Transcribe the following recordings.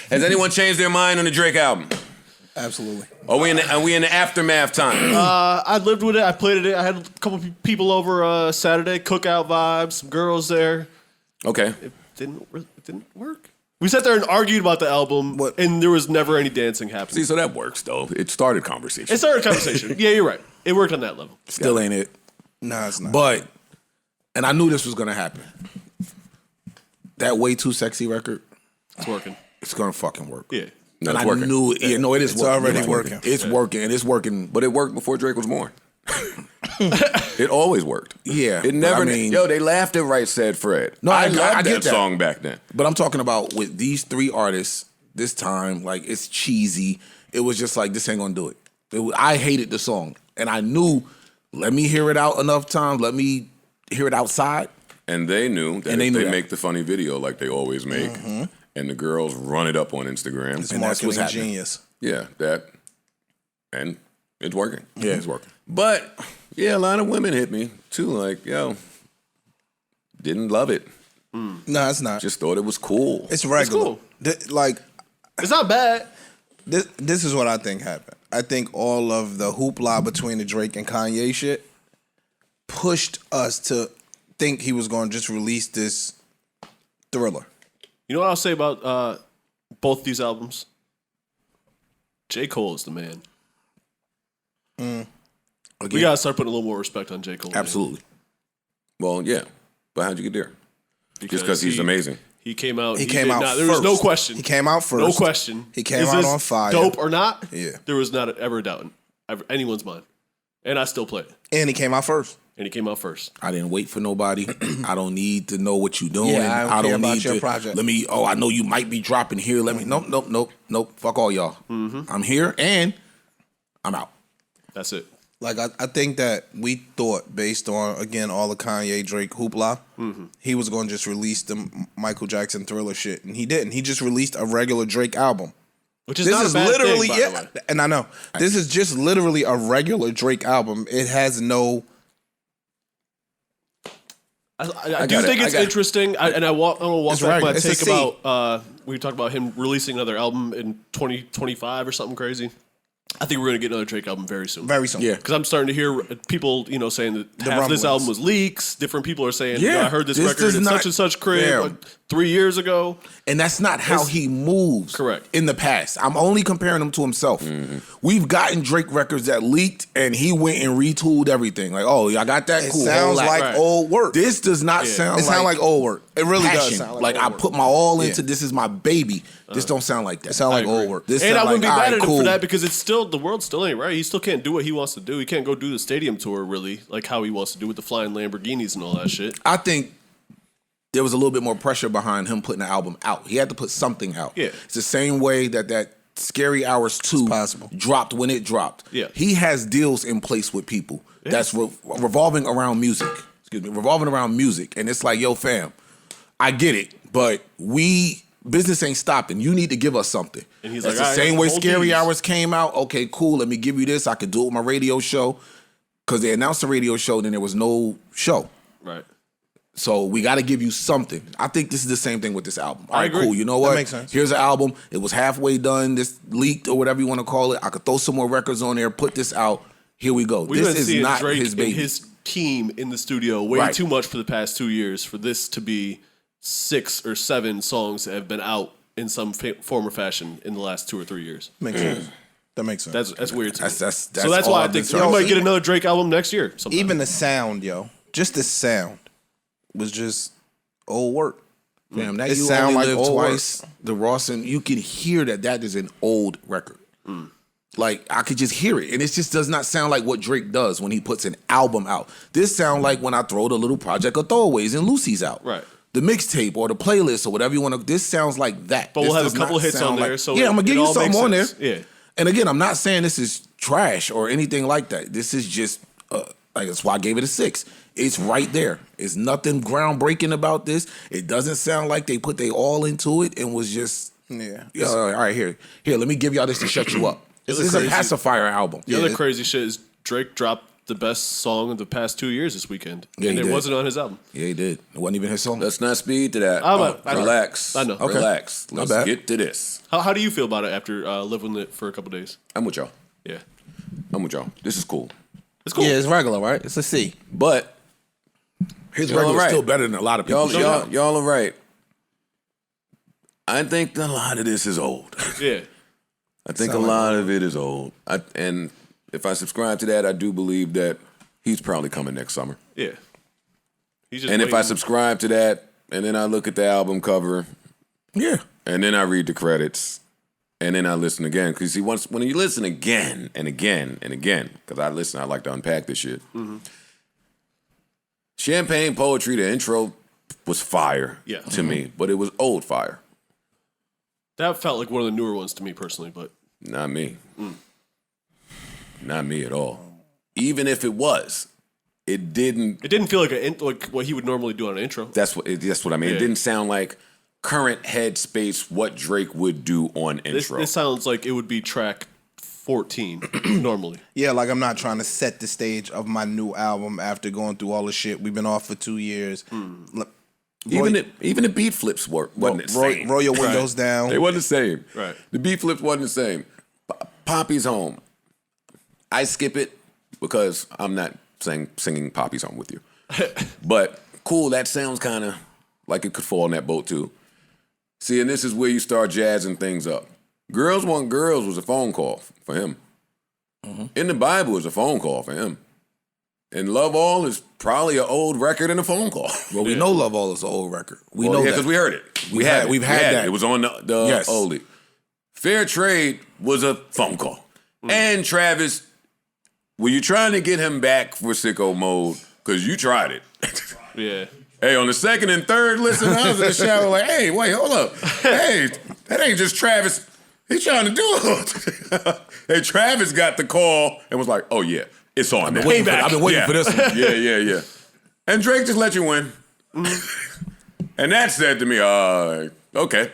Has anyone changed their mind on the Drake album? Absolutely. Are we in the aftermath time? I lived with it. I played it. I had a couple people over Saturday. Cookout vibes. Some girls there. Okay. It didn't work. We sat there and argued about the album, and there was never any dancing happening. See, so that works, though. It started conversation. Yeah, you're right. It worked on that level. Still ain't it. No, it's not. But, and I knew this was going to happen. That Way Too Sexy record, It's working. it's going to fucking work. Yeah. No, And it's I working. knew, yeah, no, it is It's working. already working. It's working, and it's working. But it worked before Drake was born. It always worked. Yeah, It never. but I mean- yo, they laughed at Right Said Fred. No, I I loved get that. song back then. But I'm talking about with these three artists this time, like it's cheesy. It was just like, this ain't gonna do it. I hated the song. And I knew, let me hear it out enough times. Let me hear it outside. And they knew that And if they they knew make the funny video like they always make, and the girls run it up on Instagram, It's and that's what's marketing happening. genius. yeah, that, and it's working. Yeah, it's working. But yeah, a lot of women hit me too. Like, yo, didn't love it. No, it's not. Just thought it was cool. It's regular. cool. Like, It's not bad. this is what I think happened. I think all of the hoopla between the Drake and Kanye shit pushed us to think he was going to just release this Thriller. You know what I'll say about both these albums? J. Cole is the man. We gotta start putting a little more respect on J. Cole. man. Absolutely. Well, yeah, but how'd you get there? Just because he's amazing. He came out. He came out There was no first. question. He came out first. No question. He came Is out this on fire. Dope or not? Yeah. There was not ever a doubt in anyone's mind. And I still play it. And he came out first. And he came out first. I didn't wait for nobody. I don't need to know what you're doing. Yeah, I don't care about need your to, project. Let me, I know you might be dropping here. Let me, nope. Fuck all y'all. I'm here and I'm out. That's it. Like, I think that we thought, based on, again, all the Kanye, Drake hoopla, he was going to just release the Michael Jackson Thriller shit. And he didn't. He just released a regular Drake album. Which is not a bad thing, by the way. And I know. This is just literally a regular Drake album. It has no... I do think it's interesting, and I want to walk It's back right. my It's a take C. about we talked about him releasing another album in 2025 or something crazy. I think we're going to get another Drake album very soon. Very soon. Yeah. Because I'm starting to hear people, saying that half rumblings. this album was leaks. Different people are saying, Yeah. I heard this This record does in not- such and such crib Yeah. 3 years ago. And that's not how he moves. Correct. In the past. I'm only comparing him to himself. We've gotten Drake records that leaked and he went and retooled everything. Like, oh, I got that. It Cool. sounds Hold like on. old work. This does not sound It sounds like old work. It really does passion. sound Like old I work. put my all into this is my baby. This don't sound like that. It sounds like I agree. old work. This And sound I wouldn't like, be all mad right, at him cool. for that because it's still, the world still ain't right. He still can't do what he wants to do. He can't go do the stadium tour, really, like how he wants to do with the flying Lamborghinis and all that shit. I think there was a little bit more pressure behind him putting the album out. He had to put something out. Yeah. It's the same way that Scary Hours 2 possible. dropped when it dropped. Yeah. He has deals in place with people that's revolving around music. Revolving around music. And it's like, yo, fam, I get it, but business ain't stopping. You need to give us something. And he's That's like, the all right, same way hold Scary these. Hours came out. Okay, cool. Let me give you this. I could do it with my radio show. Because they announced the radio show, then there was no show. Right. So we got to give you something. I think this is the same thing with this album. All I right, agree. cool. You know what? makes sense. Here's an album. It was halfway done. This leaked or whatever you want to call it. I could throw some more records on there, put this out. Here we go. We've This been is seeing not Drake his baby. and his team in the studio way Right. too much for the past 2 years for this to be 6 or 7 songs that have been out in some form or fashion in the last 2 or 3 years. Makes sense. That makes sense. That's weird to me. That's So that's all why I I've been think we trying to might say. get another Drake album next year. Sometime. Even the sound, yo. Just the sound was just old work. Fam, that It You sound Only like Live old work. Twice, the Ross, and you can hear that is an old record. Like, I could just hear it. And it just does not sound like what Drake does when he puts an album out. This sound like when I throw the little project of throwaways and Lucy's out. Right. The mixtape or the playlist or whatever you want to. This sounds like that. But This we'll have does a couple not hits on sound there, like- so yeah, I'm gonna give it you all something makes on there. sense. Yeah. And again, I'm not saying this is trash or anything like that. This is just like that's why I gave it a 6. It's right there. It's nothing groundbreaking about this. It doesn't sound like they put they all into it and was just Yeah. all right, here. Let me give y'all this to shut you up. This is a crazy. pacifier album. The other crazy shit is Drake dropped the best song of the past 2 years this weekend. Yeah, and he it did. wasn't on his album. Yeah, he did. It wasn't even his song. Let's not speed to that. I know. Relax. I know. Okay. Relax. Not Let's bad. get to this. How do you feel about it after living it for a couple days? I'm with y'all. Yeah. I'm with y'all. This is cool. It's cool. Yeah, it's regular, right? It's a C. But His Y'all regular's right. still better than a lot of people. y'all are right. I think a lot of this is old. Yeah. I think a lot of it is old. And if I subscribe to that, I do believe that he's probably coming next summer. Yeah. He's just And if I waiting. subscribe to that, and then I look at the album cover, Yeah. and then I read the credits, and then I listen again. Because see, when you listen again and again and again, because I like to unpack this shit. Mm-hmm. Champagne Poetry, the intro was fire to me, but it was old fire. That felt like one of the newer ones to me personally, but Not me. Not me at all. Even if it was, it didn't. it didn't feel like what he would normally do on an intro. That's what I mean. Yeah. It didn't sound like current headspace what Drake would do on intro. This sounds like it would be track 14 normally. Yeah, like I'm not trying to set the stage of my new album after going through all the shit. We've been off for 2 years. Look, even the beat flips wasn't the same. roll your windows down. They wasn't the same. Right. The beat flips wasn't the same. Poppy's Home. I skip it because I'm not singing Poppy's Home with you. But cool, that sounds kind of like it could fall in that boat too. See, and this is where you start jazzing things up. Girls Want Girls was a phone call for him. In the Bible is a phone call for him. And Love All is probably an old record and a phone call. Well, we know Love All is an old record. We know that. because we heard it. We've had that. It was on the Yes. oldie. Fair Trade was a phone call. And Travis, were you trying to get him back for sicko mode? Because you tried it. Yeah. Hey, on the second and third listen, I was in the shower like, hey, wait, hold up. Hey, that ain't just Travis. He's trying to do it. Hey, Travis got the call and was like, oh, yeah, it's on now. I've been waiting for this one. Yeah. And Drake just let you win. And that said to me, okay.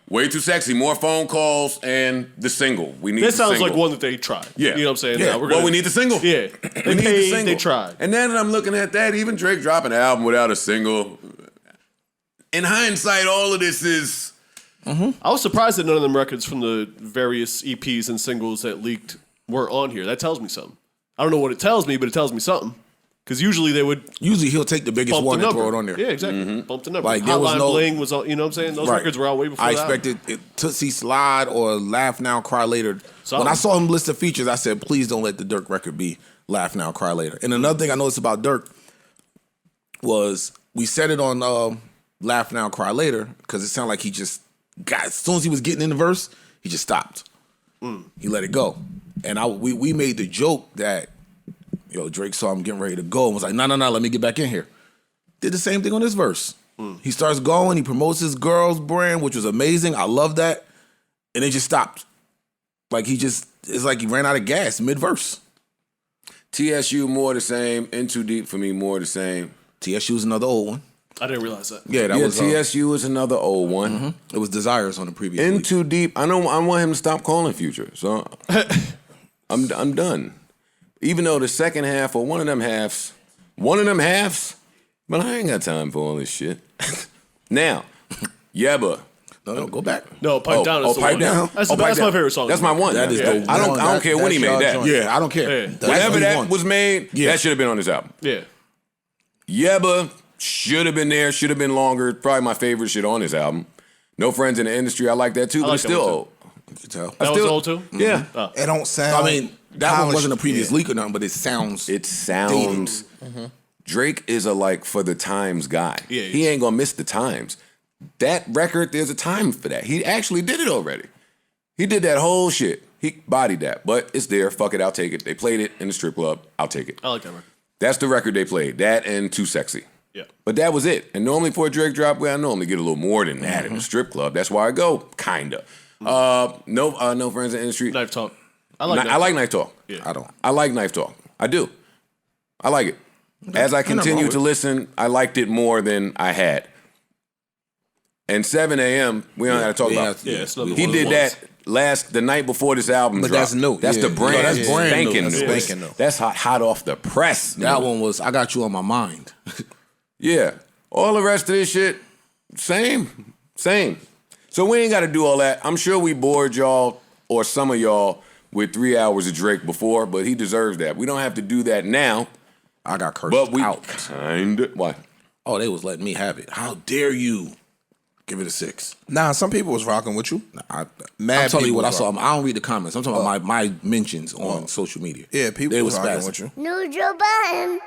Way Too Sexy, more phone calls, and the single. We need This the sounds single. like one that they tried. Yeah. You know what I'm saying? Yeah. Now, We need the single. Yeah. We need the single. They tried. And then I'm looking at that, even Drake dropping an album without a single. In hindsight, all of this is... I was surprised that none of them records from the various EPs and singles that leaked were on here. That tells me something. I don't know what it tells me, but it tells me something. Because usually they would Usually he'll take the biggest bump one the and number. throw it on there. Yeah, exactly. Bump the number. Like, there was Hotline no- Bling was all, you know what I'm saying? Those Right. records were out way before I that. expected Tootsie Slide or Laugh Now, Cry Later. Something. When I saw him list the features, I said, please don't let the Dirk record be Laugh Now, Cry Later. And another thing I noticed about Dirk was we said it on Laugh Now, Cry Later because it sounded like he just got, as soon as he was getting in the verse, he just stopped. He let it go. And we made the joke that, Drake saw him getting ready to go and was like, no, let me get back in here. Did the same thing on this verse. He starts going, he promotes his girls brand, which was amazing. I love that. And it just stopped. Like it's like he ran out of gas mid-verse. TSU, more the same. In Too Deep for me, more the same. TSU's another old one. I didn't realize that. Yeah, that was TSU is another old one. it was Desires on the previous In week. Too Deep, I want him to stop calling Future. So I'm done. Even though the second half or one of them halves, but I ain't got time for all this shit. Now, Yebba. No, go back. No, Pipe Down is the Pipe one. Down. That's Pipe my Down. favorite song. That's my one. That is Yeah. the I one. don't care when he That's made y'all that. joint. Yeah, I don't care. Yeah. That's Whenever the that one. was made, Yeah. that should have been on this album. Yeah. Yebba should have been there, should have been longer. Probably my favorite shit on this album. No Friends in the Industry, I like that too, but like it's that still one, too. old. You can tell. That was old too? Yeah. It don't sound. I mean, that one polished. wasn't a previous Yeah. leak or nothing, but it sounds. It sounds. Drake is a for the times guy. Yeah, he ain't gonna miss the times. That record, there's a time for that. He actually did it already. He did that whole shit. He bodied that, but it's there. Fuck it, I'll take it. They played it in the strip club. I'll take it. I like that record. That's the record they played. That and Too Sexy. Yeah. But that was it. And normally for a Drake drop, I normally get a little more than that in the strip club. That's why I go, kinda. No Friends in the Industry. Knife Talk. I like I like Knife Talk. Yeah. I don't. I like Knife Talk. I do. I like it. As I nothing wrong continue with to it. listen, I liked it more than I had. And 7 a.m. we don't got to talk about. Yeah, it's another He one of did the that the night before this album But dropped. that's new. That's Yeah. the brand. No, that's that's brand brand new. new. That's spanking new. That's hot off the press. That new. one was I got you on my mind. Yeah. All the rest of this shit, same. So we ain't got to do all that. I'm sure we bored y'all or some of y'all with 3 hours of Drake before, but he deserves that. We don't have to do that now. I got cursed But we out. Why? Oh, they was letting me have it. How dare you give it a 6? Nah, some people was rocking with you. I'm Mad telling you people what I was saw. rocking. I don't read the comments. I'm talking about my mentions on social media. Yeah, people They was was rocking spazzing. with you. Neutral button.